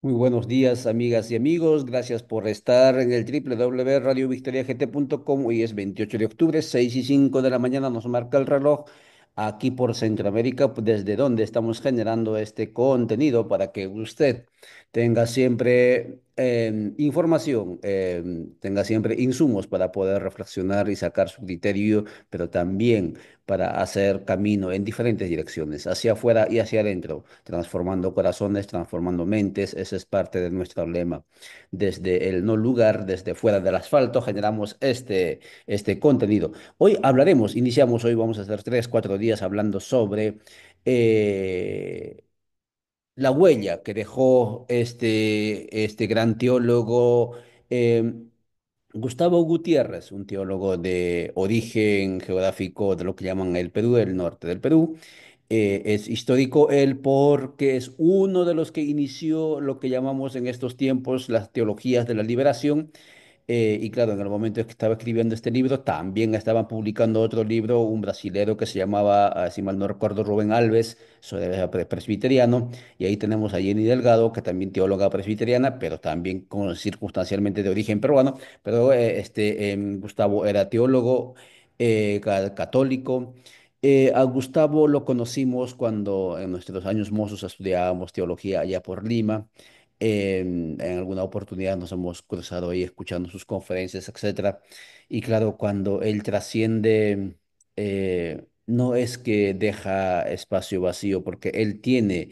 Muy buenos días, amigas y amigos. Gracias por estar en el www.radiovictoriagt.com. Hoy es 28 de octubre, 6:05 de la mañana, nos marca el reloj aquí por Centroamérica, desde donde estamos generando este contenido para que usted tenga siempre información, tenga siempre insumos para poder reflexionar y sacar su criterio, pero también para hacer camino en diferentes direcciones, hacia afuera y hacia adentro, transformando corazones, transformando mentes. Ese es parte de nuestro lema. Desde el no lugar, desde fuera del asfalto, generamos este contenido. Hoy hablaremos, iniciamos hoy, vamos a hacer 3, 4 días hablando sobre la huella que dejó este gran teólogo. eh, Gustavo Gutiérrez, un teólogo de origen geográfico de lo que llaman el Perú, el norte del Perú. Es histórico él porque es uno de los que inició lo que llamamos en estos tiempos las teologías de la liberación. Y claro, en el momento en que estaba escribiendo este libro, también estaban publicando otro libro, un brasilero que se llamaba, si mal no recuerdo, Rubén Alves, sobre presbiteriano. Y ahí tenemos a Jenny Delgado, que también teóloga presbiteriana, pero también circunstancialmente de origen peruano. Pero Gustavo era teólogo católico. A Gustavo lo conocimos cuando en nuestros años mozos estudiábamos teología allá por Lima. En alguna oportunidad nos hemos cruzado ahí escuchando sus conferencias, etcétera. Y claro, cuando él trasciende, no es que deja espacio vacío, porque él tiene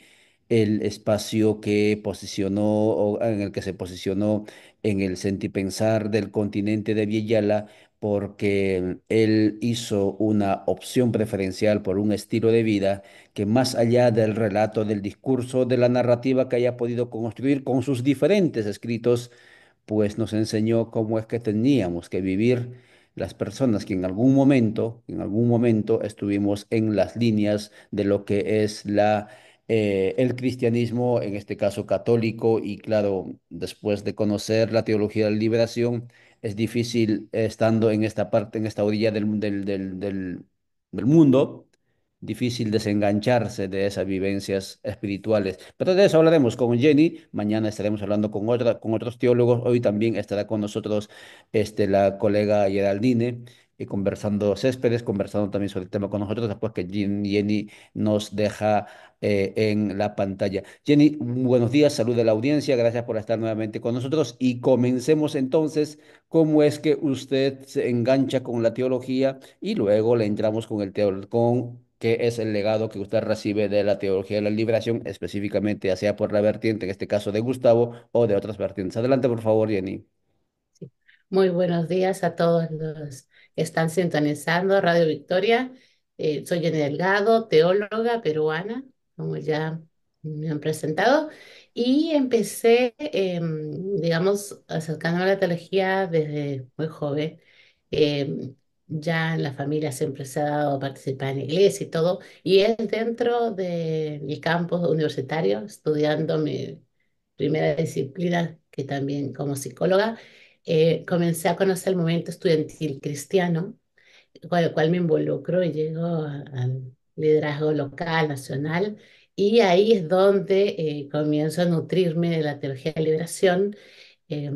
el espacio que posicionó, o en el que se posicionó en el sentipensar del continente de Viella, porque él hizo una opción preferencial por un estilo de vida que, más allá del relato, del discurso, de la narrativa que haya podido construir con sus diferentes escritos, pues nos enseñó cómo es que teníamos que vivir las personas que en algún momento estuvimos en las líneas de lo que es el cristianismo, en este caso católico. Y claro, después de conocer la teología de la liberación, es difícil, estando en esta parte, en esta orilla del mundo, difícil desengancharse de esas vivencias espirituales. Pero de eso hablaremos con Jenny. Mañana estaremos hablando con otros teólogos. Hoy también estará con nosotros la colega Geraldine, conversando Céspedes, conversando también sobre el tema con nosotros, después que Jenny nos deja en la pantalla. Jenny, buenos días, salud de la audiencia, gracias por estar nuevamente con nosotros y comencemos entonces. ¿Cómo es que usted se engancha con la teología? Y luego le entramos con con qué es el legado que usted recibe de la teología de la liberación, específicamente, ya sea por la vertiente, en este caso de Gustavo, o de otras vertientes. Adelante, por favor, Jenny. Sí. Muy buenos días a todos los que están sintonizando Radio Victoria. Soy Jenny Delgado, teóloga peruana, como ya me han presentado, y empecé, digamos, acercándome a la teología desde muy joven. Em, ya en la familia siempre se ha dado a participar en la iglesia y todo, y es dentro del campus universitario, estudiando mi primera disciplina, que también como psicóloga comencé a conocer el movimiento estudiantil cristiano, con el cual me involucro y llego al liderazgo local, nacional, y ahí es donde comienzo a nutrirme de la teología de liberación, eh,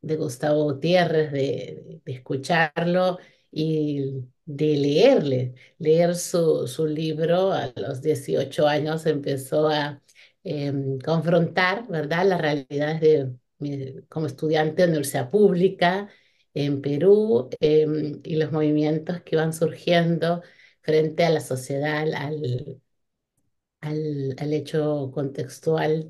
de Gustavo Gutiérrez, de escucharlo y de leer su libro. A los 18 años empezó a confrontar, ¿verdad?, las realidades como estudiante de universidad pública en Perú, y los movimientos que van surgiendo frente a la sociedad, al hecho contextual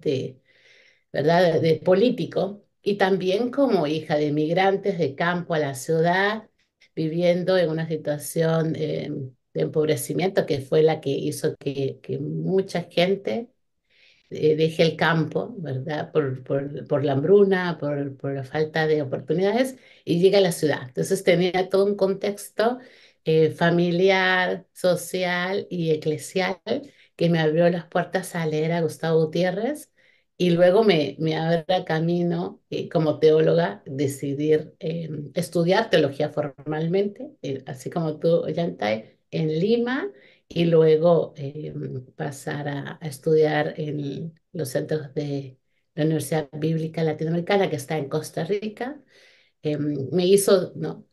¿verdad?, de político, y también como hija de migrantes de campo a la ciudad, viviendo en una situación de empobrecimiento que fue la que hizo que mucha gente deje el campo, ¿verdad? Por la hambruna, por la falta de oportunidades, y llega a la ciudad. Entonces tenía todo un contexto familiar, social y eclesial que me abrió las puertas a leer a Gustavo Gutiérrez, y luego me abre camino, como teóloga, decidir estudiar teología formalmente, así como tú, Yantay, en Lima, y luego pasar a estudiar en los centros de la Universidad Bíblica Latinoamericana, que está en Costa Rica, me hizo, ¿no?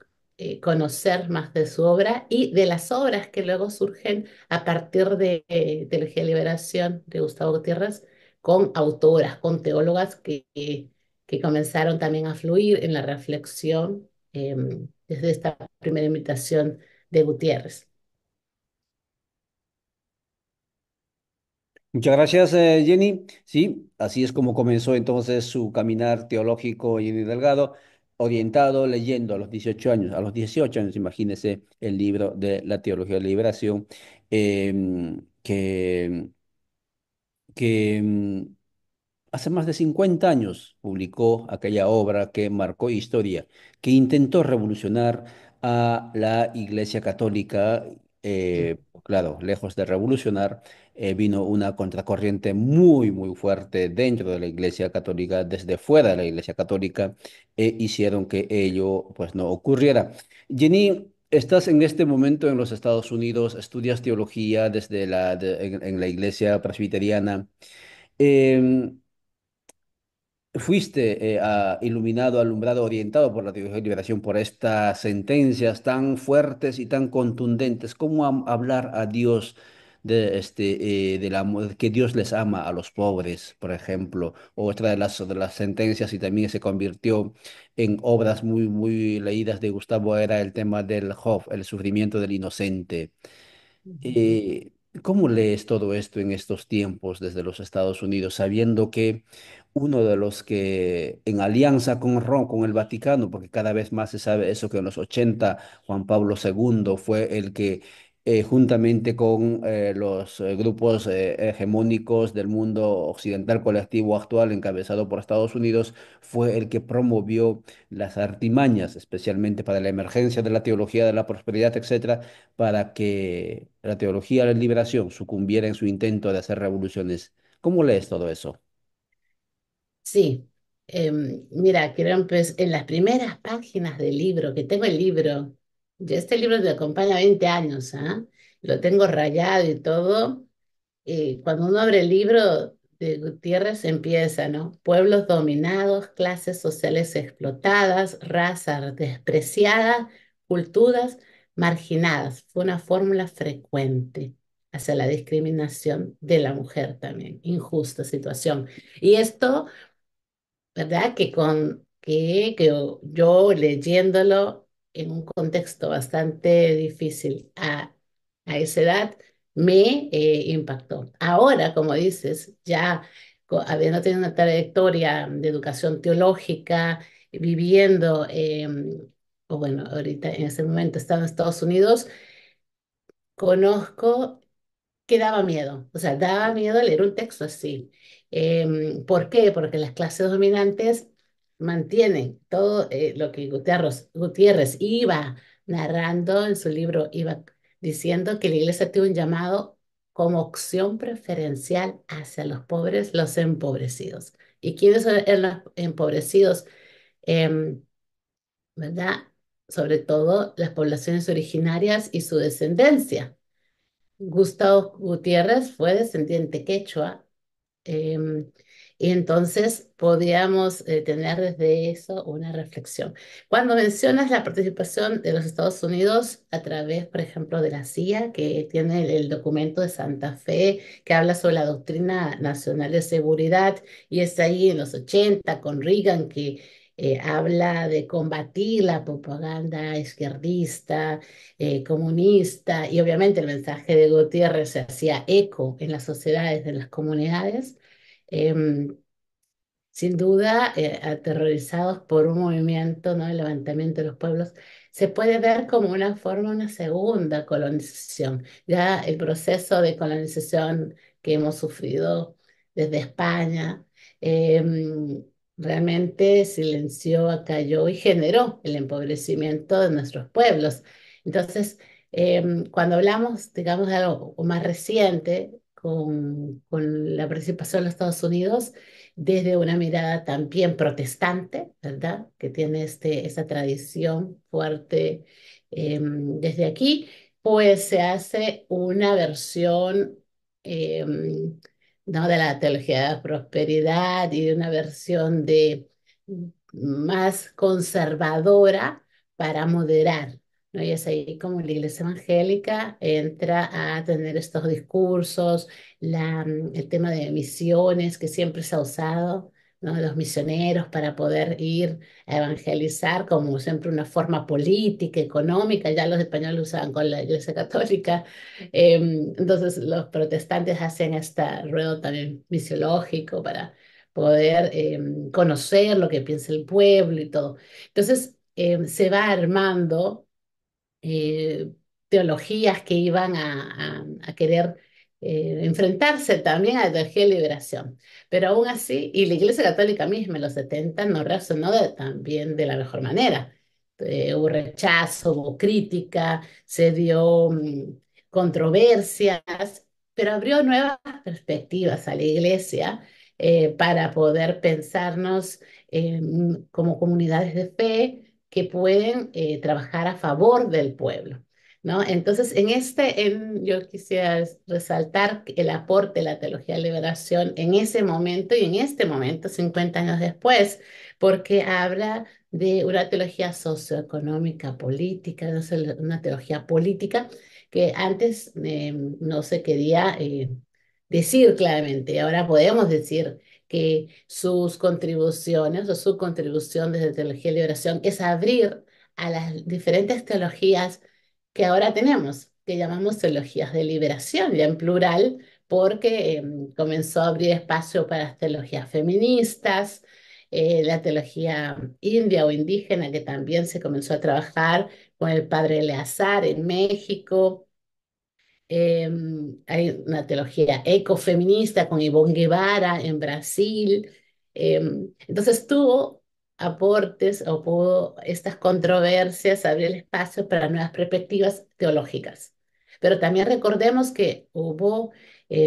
Conocer más de su obra y de las obras que luego surgen a partir de Teología de Liberación de Gustavo Gutiérrez, con autoras, con teólogas que comenzaron también a fluir en la reflexión desde esta primera invitación de Gutiérrez. Muchas gracias, Jenny. Sí, así es como comenzó entonces su caminar teológico Jenny Delgado, orientado, leyendo a los 18 años. A los 18 años, imagínese el libro de la Teología de la Liberación, que, que hace más de 50 años publicó aquella obra que marcó historia, que intentó revolucionar a la Iglesia Católica. Claro, lejos de revolucionar, vino una contracorriente muy, muy fuerte dentro de la Iglesia Católica, desde fuera de la Iglesia Católica, e hicieron que ello pues no ocurriera. Jenny, estás en este momento en los Estados Unidos, estudias teología desde en la Iglesia Presbiteriana. Em, Fuiste iluminado, alumbrado, orientado por la teología de liberación, por estas sentencias tan fuertes y tan contundentes. ¿Cómo hablar a Dios del amor, que Dios les ama a los pobres, por ejemplo? Otra de las sentencias, y también se convirtió en obras muy, muy leídas de Gustavo, era el tema del Job, el sufrimiento del inocente. Ujú. Eh, ¿Cómo lees todo esto en estos tiempos desde los Estados Unidos, sabiendo que uno de los que en alianza con Roma, con el Vaticano, porque cada vez más se sabe eso, que en los 80 Juan Pablo II fue el que juntamente con los grupos hegemónicos del mundo occidental colectivo actual, encabezado por Estados Unidos, fue el que promovió las artimañas, especialmente para la emergencia de la teología de la prosperidad, etcétera, para que la teología de la liberación sucumbiera en su intento de hacer revoluciones. ¿Cómo lees todo eso? Sí, mira, quiero empezar en las primeras páginas del libro, que tengo el libro, ya este libro te acompaña 20 años, ¿ah? Lo tengo rayado y todo. Cuando uno abre el libro de Gutiérrez empieza, ¿no? Pueblos dominados, clases sociales explotadas, razas despreciadas, culturas marginadas. Fue una fórmula frecuente hacia la discriminación de la mujer también, injusta situación. Y esto, ¿verdad? Que yo leyéndolo en un contexto bastante difícil a esa edad me impactó. Ahora, como dices, ya habiendo tenido una trayectoria de educación teológica, viviendo, o bueno, ahorita en ese momento estaba en Estados Unidos, conozco que daba miedo, o sea, daba miedo leer un texto así. ¿Por qué? Porque las clases dominantes mantienen todo lo que Gutiérrez iba narrando en su libro, iba diciendo que la iglesia tiene un llamado como opción preferencial hacia los pobres, los empobrecidos. ¿Y quiénes son los empobrecidos? Em, ¿Verdad? Sobre todo las poblaciones originarias y su descendencia. Gustavo Gutiérrez fue descendiente quechua, em, y entonces podríamos tener desde eso una reflexión. Cuando mencionas la participación de los Estados Unidos a través, por ejemplo, de la CIA, que tiene el documento de Santa Fe, que habla sobre la doctrina nacional de seguridad, y es ahí en los 80 con Reagan, que habla de combatir la propaganda izquierdista, comunista, y obviamente el mensaje de Gutiérrez se hacía eco en las sociedades, en las comunidades, em, sin duda, aterrorizados por un movimiento, ¿no? El levantamiento de los pueblos, se puede ver como una forma, una segunda colonización. Ya el proceso de colonización que hemos sufrido desde España, realmente silenció, acalló y generó el empobrecimiento de nuestros pueblos. Entonces, cuando hablamos, digamos, de algo más reciente, con la participación de los Estados Unidos, desde una mirada también protestante, ¿verdad? Que tiene esta tradición fuerte desde aquí, pues se hace una versión, ¿no? De la teología de la prosperidad y de una versión de más conservadora para moderar, ¿no? Y es ahí como la iglesia evangélica entra a tener estos discursos, el tema de misiones que siempre se ha usado, ¿no? Los misioneros para poder ir a evangelizar como siempre una forma política, económica, ya los españoles usaban con la iglesia católica. Entonces los protestantes hacen este ruedo también misiológico para poder conocer lo que piensa el pueblo y todo. Entonces se va armando eh, teologías que iban a querer enfrentarse también a la teología de liberación. Pero aún así, y la Iglesia Católica misma en los 70 no reaccionó también de la mejor manera. Hubo rechazo, hubo crítica, se dio controversias, pero abrió nuevas perspectivas a la Iglesia para poder pensarnos como comunidades de fe que pueden trabajar a favor del pueblo, ¿no? Entonces, yo quisiera resaltar el aporte de la teología de liberación en ese momento y en este momento, 50 años después, porque habla de una teología socioeconómica, política, no sé, una teología política que antes no se quería decir claramente. Ahora podemos decir que sus contribuciones o su contribución desde Teología y Liberación es abrir a las diferentes teologías que ahora tenemos, que llamamos teologías de liberación, ya en plural, porque comenzó a abrir espacio para las teologías feministas, la teología india o indígena, que también se comenzó a trabajar con el padre Eleazar en México. Hay una teología ecofeminista con Ivonne Guevara en Brasil. Entonces tuvo aportes o pudo estas controversias abrir el espacio para nuevas perspectivas teológicas. Pero también recordemos que hubo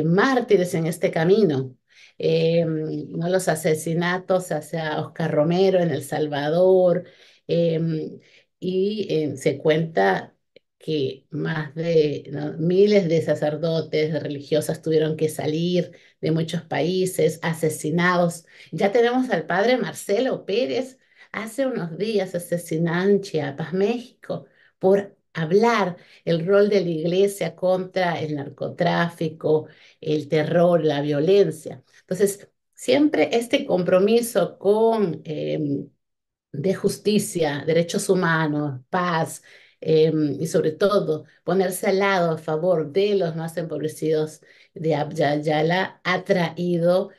mártires en este camino. ¿No? Los asesinatos hacia Oscar Romero en El Salvador. Se cuenta que más de, ¿no? Miles de sacerdotes, de religiosas tuvieron que salir de muchos países, asesinados. Ya tenemos al padre Marcelo Pérez, hace unos días asesinado en Chiapas, México, por hablar el rol de la iglesia contra el narcotráfico, el terror, la violencia. Entonces, siempre este compromiso con de justicia, derechos humanos, paz, y sobre todo ponerse al lado a favor de los más empobrecidos de Abya Yala ha traído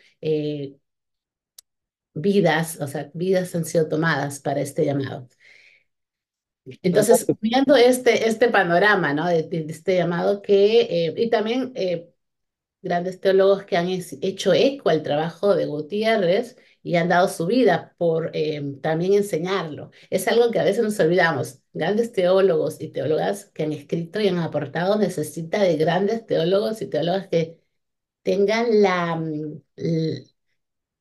vidas, o sea, vidas han sido tomadas para este llamado. Entonces, Exacto. viendo este panorama, ¿no? De este llamado y también grandes teólogos que han hecho eco al trabajo de Gutiérrez y han dado su vida por también enseñarlo. Es algo que a veces nos olvidamos. Grandes teólogos y teólogas que han escrito y han aportado necesita de grandes teólogos y teólogas que tengan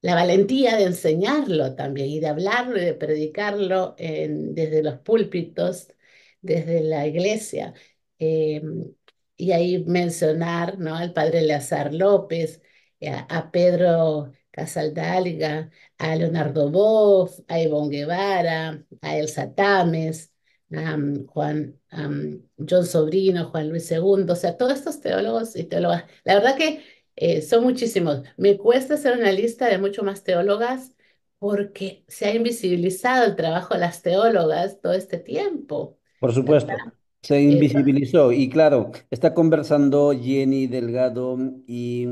la valentía de enseñarlo también y de hablarlo y de predicarlo desde los púlpitos, desde la iglesia. Eh, y ahí mencionar, ¿no? Al padre Eleazar López, a Pedro Casaldalga, a Leonardo Boff, a Ivonne Guevara, a Elsa Tames, a John Sobrino, Juan Luis II, o sea, todos estos teólogos y teólogas. La verdad que son muchísimos. Me cuesta hacer una lista de mucho más teólogas porque se ha invisibilizado el trabajo de las teólogas todo este tiempo, Por ¿verdad? supuesto, se Eh, invisibilizó y claro, está conversando Jenny Delgado y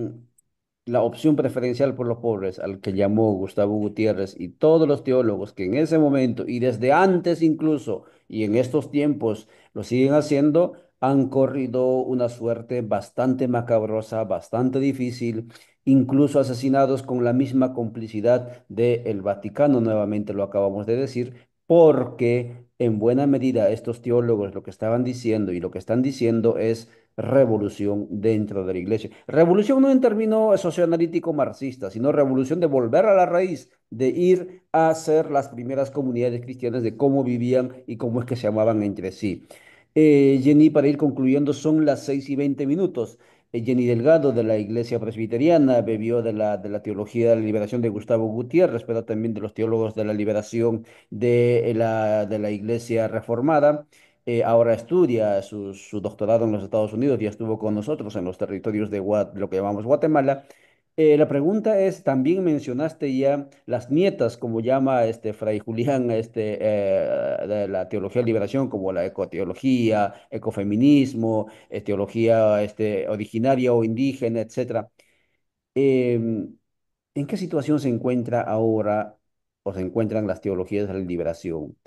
la opción preferencial por los pobres, al que llamó Gustavo Gutiérrez y todos los teólogos que en ese momento y desde antes incluso y en estos tiempos lo siguen haciendo, han corrido una suerte bastante macabrosa, bastante difícil, incluso asesinados con la misma complicidad del Vaticano, nuevamente lo acabamos de decir, porque en buena medida estos teólogos lo que estaban diciendo y lo que están diciendo es revolución dentro de la iglesia. Revolución no en términos socioanalítico marxista, sino revolución de volver a la raíz, de ir a ser las primeras comunidades cristianas, de cómo vivían y cómo es que se amaban entre sí. Jenny, para ir concluyendo, son las 6:20. Jenny Delgado de la Iglesia Presbiteriana bebió de la teología de la liberación de Gustavo Gutiérrez, pero también de los teólogos de la liberación de la Iglesia Reformada. Ahora estudia su doctorado en los Estados Unidos, ya estuvo con nosotros en los territorios de lo que llamamos Guatemala. La pregunta es, también mencionaste ya las nietas, como llama este Fray Julián, de la teología de liberación, como la ecoteología, ecofeminismo, teología originaria o indígena, etcétera. Em, ¿En qué situación se encuentra ahora o se encuentran las teologías de la liberación?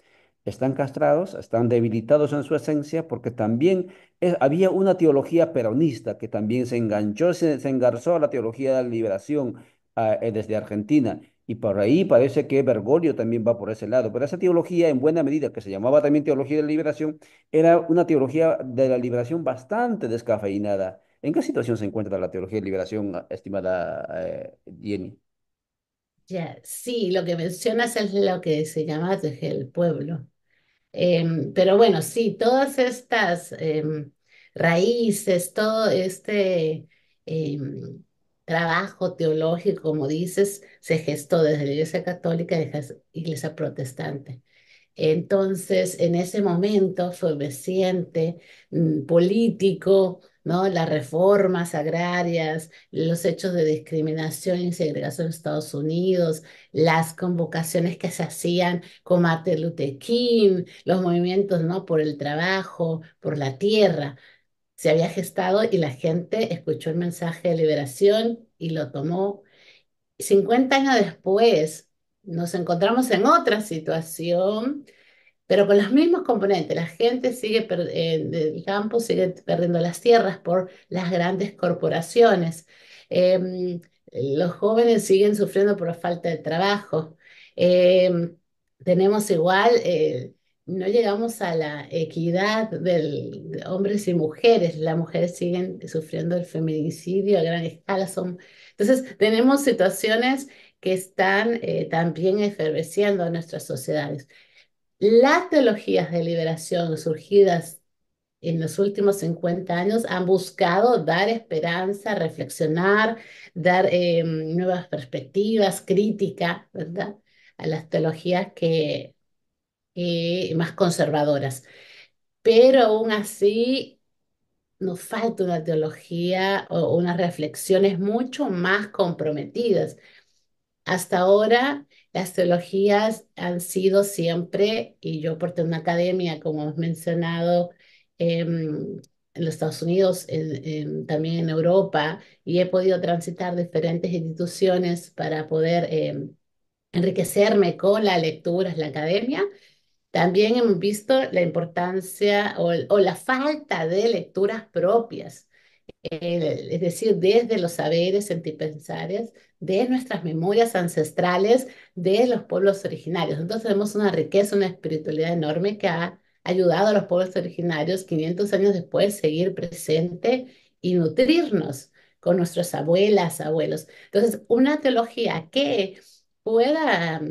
¿Están castrados? ¿Están debilitados en su esencia? Porque también había una teología peronista que también se enganchó, se engarzó a la teología de la liberación desde Argentina. Y por ahí parece que Bergoglio también va por ese lado. Pero esa teología, en buena medida, que se llamaba también teología de la liberación, era una teología de la liberación bastante descafeinada. ¿En qué situación se encuentra la teología de liberación, estimada Jenny? Ya, sí, lo que mencionas es lo que se llama desde el pueblo. Pero bueno, sí, todas estas raíces, todo este trabajo teológico, como dices, se gestó desde la Iglesia Católica y la Iglesia Protestante. Entonces, en ese momento floreciente, político, ¿no? Las reformas agrarias, los hechos de discriminación y segregación en Estados Unidos, las convocaciones que se hacían con Martin Luther King, los movimientos, ¿no? Por el trabajo, por la tierra, se había gestado y la gente escuchó el mensaje de liberación y lo tomó. 50 años después, nos encontramos en otra situación pero con los mismos componentes. La gente del campo sigue perdiendo las tierras por las grandes corporaciones. Los jóvenes siguen sufriendo por la falta de trabajo. Em, tenemos igual, no llegamos a la equidad de hombres y mujeres. Las mujeres siguen sufriendo el feminicidio a gran escala. Entonces, tenemos situaciones que están también efervesciendo a nuestras sociedades. Las teologías de liberación surgidas en los últimos 50 años han buscado dar esperanza, reflexionar, dar nuevas perspectivas, crítica, ¿verdad? A las teologías que más conservadoras. Pero aún así nos falta una teología o unas reflexiones mucho más comprometidas. Hasta ahora, las teologías han sido siempre, y yo por tener una academia, como hemos mencionado, en los Estados Unidos, también en Europa, y he podido transitar diferentes instituciones para poder enriquecerme con las lecturas, la academia. También hemos visto la importancia o la falta de lecturas propias es decir, desde los saberes sentipensares, de nuestras memorias ancestrales, de los pueblos originarios. Entonces tenemos una riqueza, una espiritualidad enorme que ha ayudado a los pueblos originarios 500 años después seguir presente y nutrirnos con nuestras abuelas, abuelos. Entonces, una teología que pueda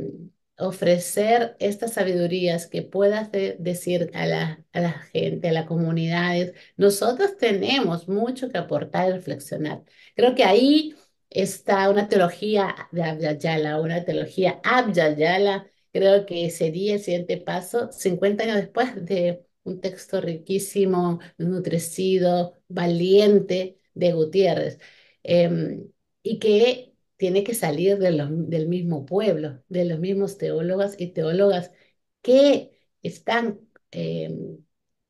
ofrecer estas sabidurías, que pueda decir a la gente, a las comunidades, nosotros tenemos mucho que aportar y reflexionar. Creo que ahí está una teología de Abya Yala, una teología Abya Yala. Creo que sería el siguiente paso, 50 años después de un texto riquísimo, nutrecido, valiente de Gutiérrez, y que tiene que salir del mismo pueblo, de los mismos teólogos y teólogas que están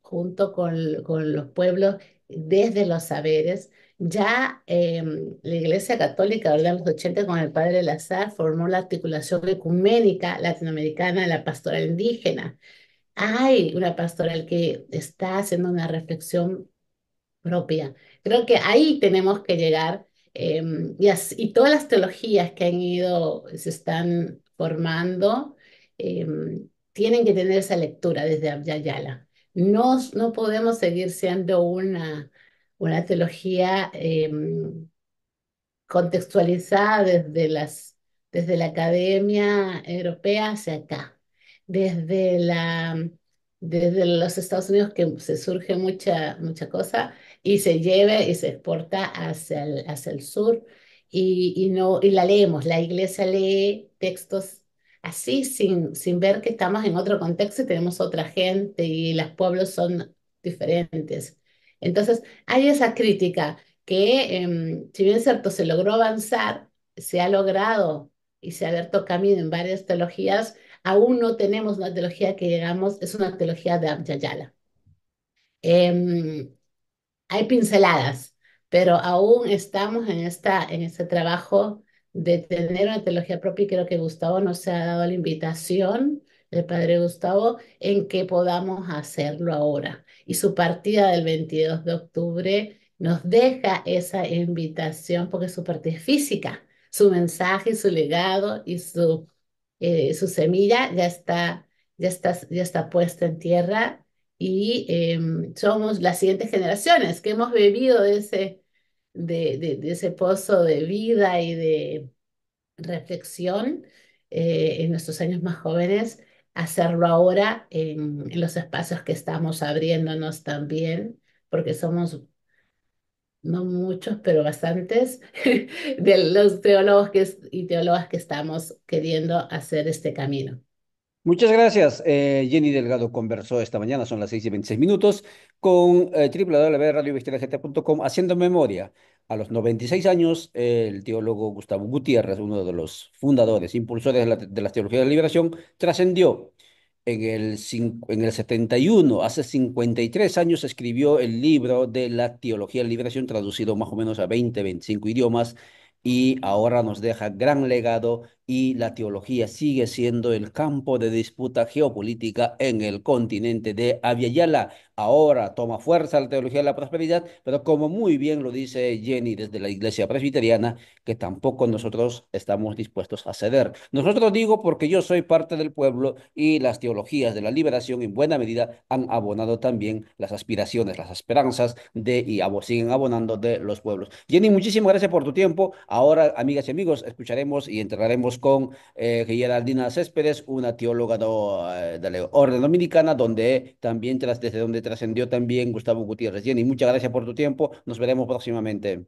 junto con los pueblos desde los saberes. Ya la Iglesia Católica, ¿verdad? En los 80 con el padre Lazar formó la articulación ecuménica latinoamericana de la pastoral indígena. Hay una pastoral que está haciendo una reflexión propia. Creo que ahí tenemos que llegar y todas las teologías que han ido, se están formando, tienen que tener esa lectura desde Abya Yala. No podemos seguir siendo una teología contextualizada desde la academia europea hacia acá, desde desde los Estados Unidos que se surge mucha cosa y se lleva y se exporta hacia el sur y, no, y la leemos. La iglesia lee textos así sin ver que estamos en otro contexto y tenemos otra gente y los pueblos son diferentes. Entonces, hay esa crítica que, si bien es cierto, se logró avanzar, se ha logrado y se ha abierto camino en varias teologías. Aún no tenemos una teología que digamos es una teología de Abya. Hay pinceladas, pero aún estamos en este trabajo de tener una teología propia y creo que Gustavo nos ha dado la invitación, el padre Gustavo, en que podamos hacerlo ahora. Y su partida del 22 de octubre nos deja esa invitación porque su partida es física, su mensaje, su legado y su semilla ya está puesta en tierra y somos las siguientes generaciones que hemos bebido de ese pozo de vida y de reflexión en nuestros años más jóvenes, hacerlo ahora en los espacios que estamos abriéndonos también, porque somos no muchos, pero bastantes de los teólogos y teólogas que estamos queriendo hacer este camino. Muchas gracias. Jenny Delgado conversó esta mañana, son las 6:26 con www.radiovictoriagta.com, haciendo memoria. A los 96 años, el teólogo Gustavo Gutiérrez, uno de los fundadores, impulsores de la teología de la liberación, trascendió. En el 71, hace 53 años, escribió el libro de la teología de la liberación, traducido más o menos a 25 idiomas, y ahora nos deja gran legado y la teología sigue siendo el campo de disputa geopolítica en el continente de Aviala. Ahora toma fuerza la teología de la prosperidad, pero como muy bien lo dice Jenny desde la iglesia presbiteriana, que tampoco nosotros estamos dispuestos a ceder. Nosotros digo porque yo soy parte del pueblo y las teologías de la liberación en buena medida han abonado también las aspiraciones, las esperanzas siguen abonando de los pueblos. Jenny, muchísimas gracias por tu tiempo. Ahora, amigas y amigos, escucharemos y entraremos con Geraldina Céspedes, una teóloga de la Orden Dominicana, desde donde trascendió también Gustavo Gutiérrez. Jenny, muchas gracias por tu tiempo. Nos veremos próximamente.